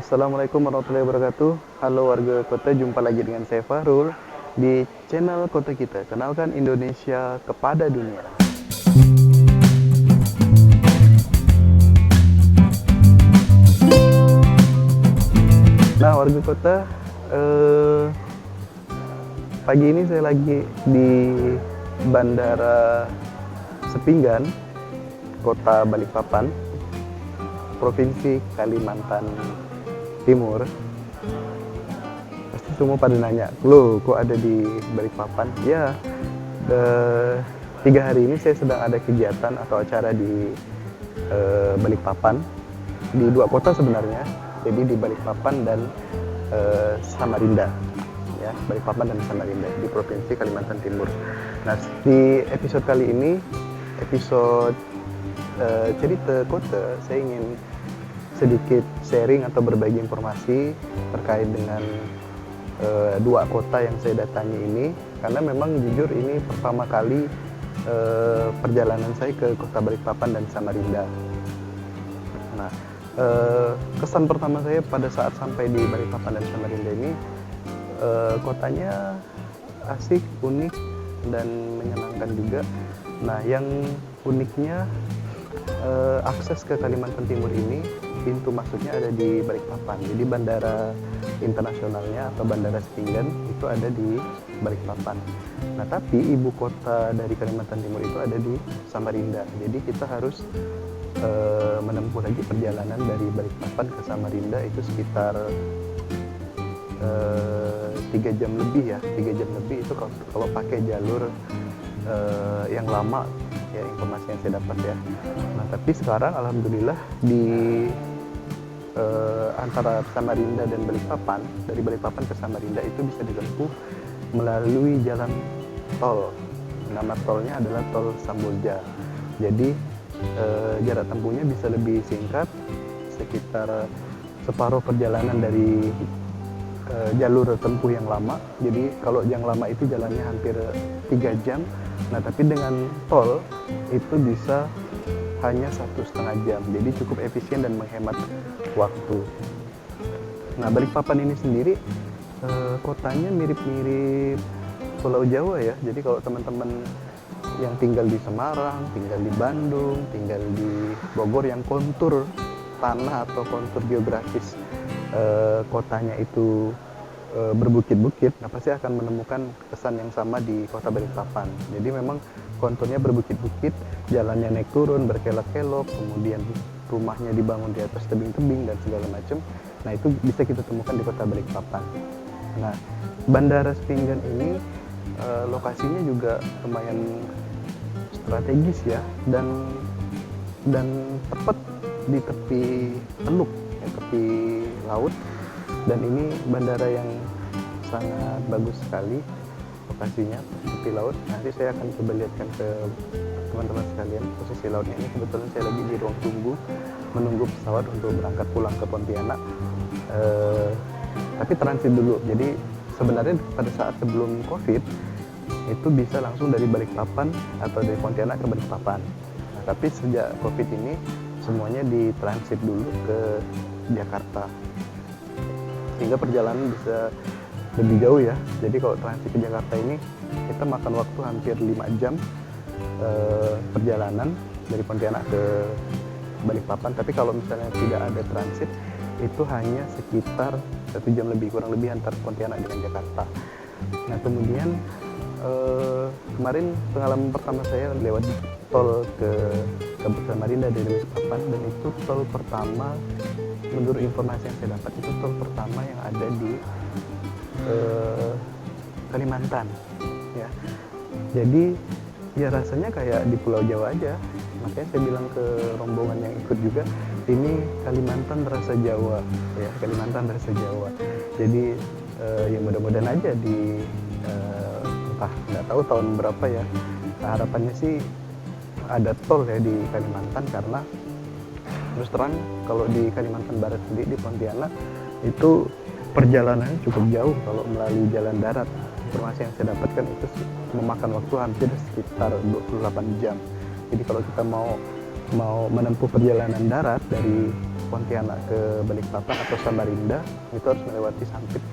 Assalamualaikum warahmatullahi wabarakatuh. Halo warga kota, jumpa lagi dengan saya Fahrul di channel Kota Kita. Kenalkan Indonesia kepada dunia. Nah warga kota, pagi ini saya lagi di Bandara Sepinggan, Kota Balikpapan, Provinsi Kalimantan Timur. Pasti semua pada nanya, loh kok ada di Balikpapan? Ya, 3 hari ini saya sedang ada kegiatan atau acara di Balikpapan, di 2 kota sebenarnya, jadi di Balikpapan dan Samarinda, ya, Balikpapan dan Samarinda di Provinsi Kalimantan Timur. Nah, di episode kali ini, episode cerita kota, saya ingin sedikit sharing atau berbagi informasi terkait dengan 2 kota yang saya datangi ini, karena memang jujur ini pertama kali perjalanan saya ke kota Balikpapan dan Samarinda. Nah, kesan pertama saya pada saat sampai di Balikpapan dan Samarinda ini, kotanya asik, unik, dan menyenangkan juga. Nah, yang uniknya, akses ke Kalimantan Timur ini pintu masuknya ada di Balikpapan. Jadi bandara internasionalnya atau Bandara Sepinggan itu ada di Balikpapan. Nah, tapi ibu kota dari Kalimantan Timur itu ada di Samarinda. Jadi kita harus menempuh lagi perjalanan dari Balikpapan ke Samarinda itu sekitar 3 jam lebih ya, 3 jam lebih itu kalau pakai jalur yang lama, ya, informasi yang saya dapat ya. Nah, tapi sekarang alhamdulillah di antara Samarinda dan Balikpapan, dari Balikpapan ke Samarinda itu bisa ditempuh melalui jalan tol. Nama tolnya adalah Tol Sambolja. Jadi jarak tempuhnya bisa lebih singkat, sekitar separuh perjalanan dari jalur tempuh yang lama. Jadi kalau yang lama itu jalannya hampir 3 jam. Nah, tapi dengan tol itu bisa hanya 1,5 jam. Jadi cukup efisien dan menghemat waktu. Nah, Balikpapan ini sendiri kotanya mirip-mirip Pulau Jawa ya. Jadi kalau teman-teman yang tinggal di Semarang, tinggal di Bandung, tinggal di Bogor yang kontur tanah atau kontur geografis kotanya itu berbukit-bukit, nah pasti akan menemukan kesan yang sama di kota Balikpapan. Jadi memang konturnya berbukit-bukit, jalannya naik turun, berkelok-kelok, kemudian rumahnya dibangun di atas tebing-tebing dan segala macam. Nah, itu bisa kita temukan di kota Balikpapan. Nah, Bandara Sepinggan ini lokasinya juga lumayan strategis ya, dan tepat di tepi teluk, ya, tepi laut. Dan ini bandara yang sangat bagus sekali lokasinya, tepi laut. Nanti saya akan coba lihatkan ke teman-teman sekalian posisi lautnya. Ini kebetulan saya lagi di ruang tunggu menunggu pesawat untuk berangkat pulang ke Pontianak, tapi transit dulu. Jadi sebenarnya pada saat sebelum COVID itu bisa langsung dari Balikpapan atau dari Pontianak ke Balikpapan. Nah, tapi sejak COVID ini semuanya ditransit dulu ke Jakarta, sehingga perjalanan bisa lebih jauh ya. Jadi kalau transit ke Jakarta ini kita makan waktu hampir 5 jam perjalanan dari Pontianak ke Balikpapan. Tapi kalau misalnya tidak ada transit itu hanya sekitar 1 jam lebih, kurang lebih antar Pontianak dengan Jakarta. Nah, kemudian kemarin pengalaman pertama saya lewat tol ke Samarinda dari Balikpapan, dan itu tol pertama, menurut informasi yang saya dapat, itu tol pertama yang ada di Kalimantan ya. Jadi ya rasanya kayak di Pulau Jawa aja. Makanya saya bilang ke rombongan yang ikut juga, ini Kalimantan rasa Jawa ya, Kalimantan rasa Jawa. Jadi ya mudah-mudahan aja di entah, nggak tahu tahun berapa ya, nah, harapannya sih ada tol ya di Kalimantan, karena terus terang kalau di Kalimantan Barat sendiri di Pontianak itu perjalanannya cukup jauh kalau melalui jalan darat. Informasi yang saya dapatkan itu memakan waktu hampir sekitar 28 jam. Jadi kalau kita mau menempuh perjalanan darat dari Pontianak ke Balikpapan atau Samarinda itu harus melewati Sampit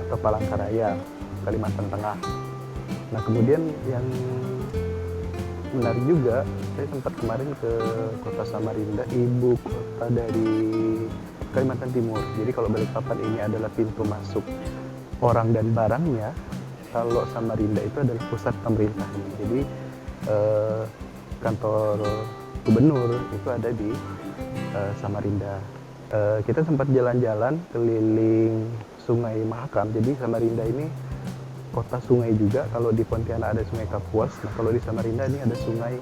atau Palangkaraya, Kalimantan Tengah. Nah kemudian yang menarik juga, saya sempat kemarin ke kota Samarinda, ibu kota dari Kalimantan Timur. Jadi kalau Balikpapan ini adalah pintu masuk orang dan barangnya, kalau Samarinda itu adalah pusat pemerintahnya. Jadi kantor gubernur itu ada di Samarinda. Kita sempat jalan-jalan keliling Sungai Mahakam. Jadi Samarinda ini kota sungai juga. Kalau di Pontianak ada Sungai Kapuas, nah kalau di Samarinda ini ada Sungai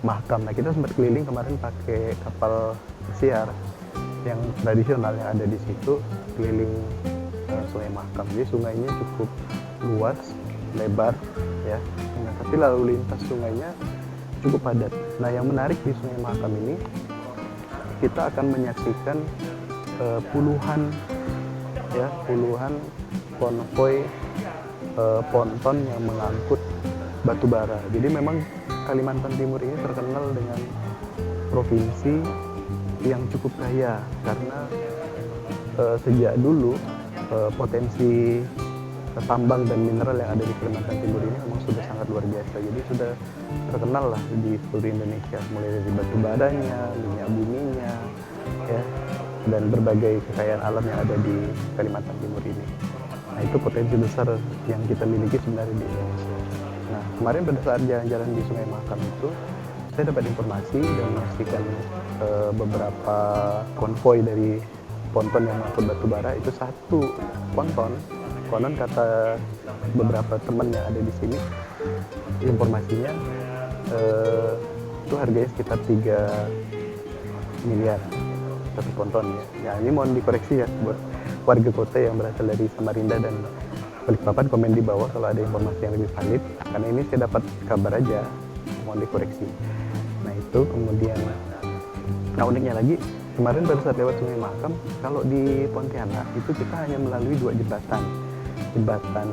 Mahakam. Nah kita sempat keliling kemarin pakai kapal pesiar yang tradisional yang ada di situ, keliling Sungai Mahakam. Jadi sungainya cukup luas, lebar, ya. Nah, tapi lalu lintas sungainya cukup padat. Nah yang menarik di Sungai Mahakam ini, kita akan menyaksikan puluhan konvoi ponton yang mengangkut batu bara. Jadi memang Kalimantan Timur ini terkenal dengan provinsi yang cukup kaya karena sejak dulu potensi tambang dan mineral yang ada di Kalimantan Timur ini memang sudah sangat luar biasa. Jadi sudah terkenal lah di seluruh Indonesia, mulai dari batu baranya, minyak buminya, ya, dan berbagai kekayaan alam yang ada di Kalimantan Timur ini. Nah itu potensi besar yang kita miliki sebenarnya di Indonesia. Nah kemarin pada saat jalan-jalan di Sungai Mahakam itu, saya dapat informasi dan menyaksikan beberapa konvoi dari ponton yang mengangkut batu bara. Itu satu ponton, konon kata beberapa teman yang ada di sini, informasinya itu harganya sekitar 3 miliar satu ponton ya. Ya ini mohon dikoreksi ya buat warga kota yang berasal dari Samarinda dan Balikpapan, komen di bawah kalau ada informasi yang lebih valid, karena ini saya dapat kabar aja, mohon dikoreksi. Nah itu kemudian, nah uniknya lagi kemarin pada saat lewat Sungai Mahakam, kalau di Pontianak itu kita hanya melalui 2 jembatan, jembatan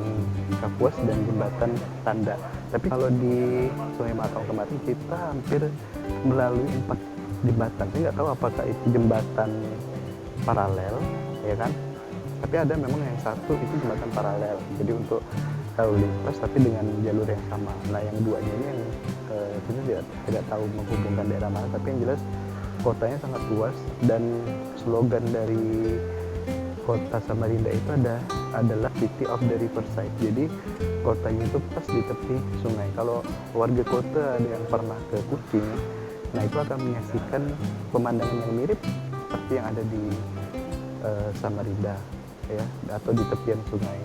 Kapuas dan jembatan Tanda. Tapi kalau di Sungai Mahakam kemarin kita hampir melalui 4 jembatan. Saya nggak tahu apakah itu jembatan paralel, ya kan? Tapi ada memang yang satu itu jembatan paralel, jadi untuk lalu lintas tapi dengan jalur yang sama. Nah yang duanya ini yang kita tidak tahu menghubungkan daerah mana, tapi yang jelas kotanya sangat luas dan slogan dari kota Samarinda itu adalah City of the Riverside. Jadi kotanya itu pas di tepi sungai. Kalau warga kota ada yang pernah ke Kucing, nah itu akan menyaksikan pemandangan yang mirip seperti yang ada di Samarinda, ya, atau di tepian Sungai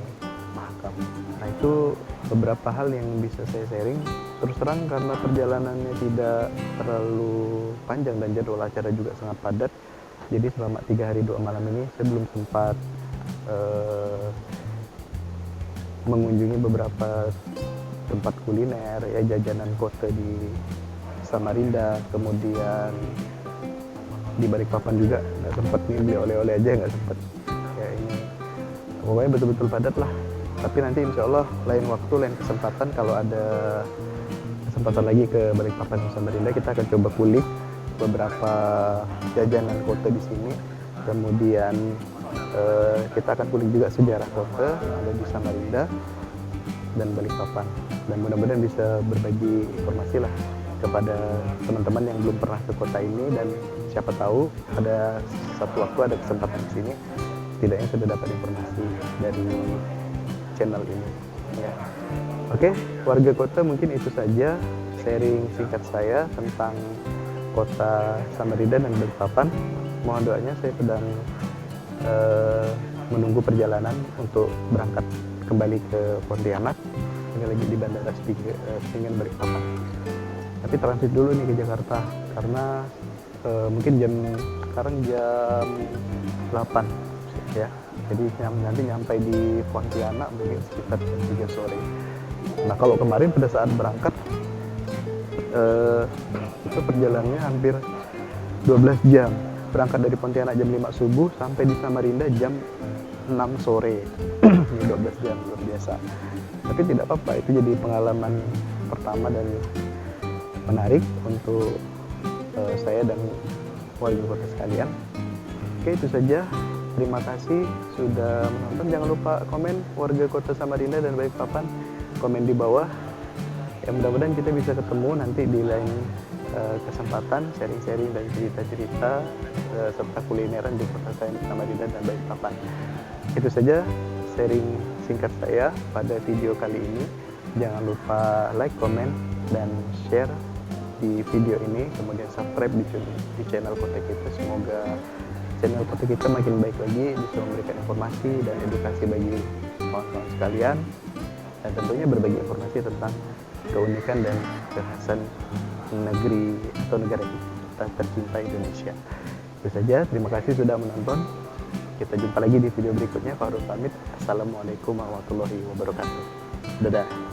Mahakam. Nah itu beberapa hal yang bisa saya sharing. Terus terang karena perjalanannya tidak terlalu panjang dan jadwal acara juga sangat padat, jadi selama 3 hari 2 malam ini saya belum sempat mengunjungi beberapa tempat kuliner, ya, jajanan kota di Samarinda, kemudian di Balikpapan juga nggak sempat nih, beli oleh-oleh aja nggak sempat. Ya ini pokoknya betul-betul padat lah. Tapi nanti insya Allah lain waktu, lain kesempatan, kalau ada kesempatan lagi ke Balikpapan Samarinda, kita akan coba kulik beberapa jajanan kota di sini. Kemudian kita akan kulik juga sejarah kota yang ada di Samarinda dan Balikpapan. Dan mudah-mudahan bisa berbagi informasi lah kepada teman-teman yang belum pernah ke kota ini, dan siapa tahu ada satu waktu ada kesempatan di sini, setidaknya sudah dapat informasi dari channel ini. Ya. Oke, warga kota, mungkin itu saja sharing singkat saya tentang kota Samarinda dan Balikpapan. Mohon doanya, saya sedang menunggu perjalanan untuk berangkat kembali ke Pontianak. Ini lagi di Bandara Spingan Balikpapan. Tapi transit dulu nih ke Jakarta karena mungkin sekarang jam 8 ya. Jadi nanti nyampe di Pontianak mungkin sekitar jam 3 sore. Nah kalau kemarin pada saat berangkat itu perjalanannya hampir 12 jam. Berangkat dari Pontianak jam 5 subuh sampai di Samarinda jam 6 sore. Ini 12 jam, luar biasa. Tapi tidak apa-apa, itu jadi pengalaman pertama dan menarik untuk saya dan warga kota sekalian. Oke, itu saja. Terima kasih sudah menonton. Jangan lupa komen warga Kota Samarinda dan Balikpapan, komen di bawah. Ya, mudah-mudahan kita bisa ketemu nanti di lain kesempatan, sharing-sharing dan cerita-cerita serta kulineran di Kota Samarinda dan Balikpapan. Itu saja sharing singkat saya pada video kali ini. Jangan lupa like, komen, dan share di video ini, kemudian subscribe di channel Kota Kita. Semoga channel Kota Kita makin baik lagi, bisa memberikan informasi dan edukasi bagi kawan-kawan sekalian, dan tentunya berbagi informasi tentang keunikan dan kekhasan negeri atau negara kita tercinta Indonesia. Itu saja, terima kasih sudah menonton. Kita jumpa lagi di video berikutnya. Farul pamit. Assalamualaikum warahmatullahi wabarakatuh. Dadah.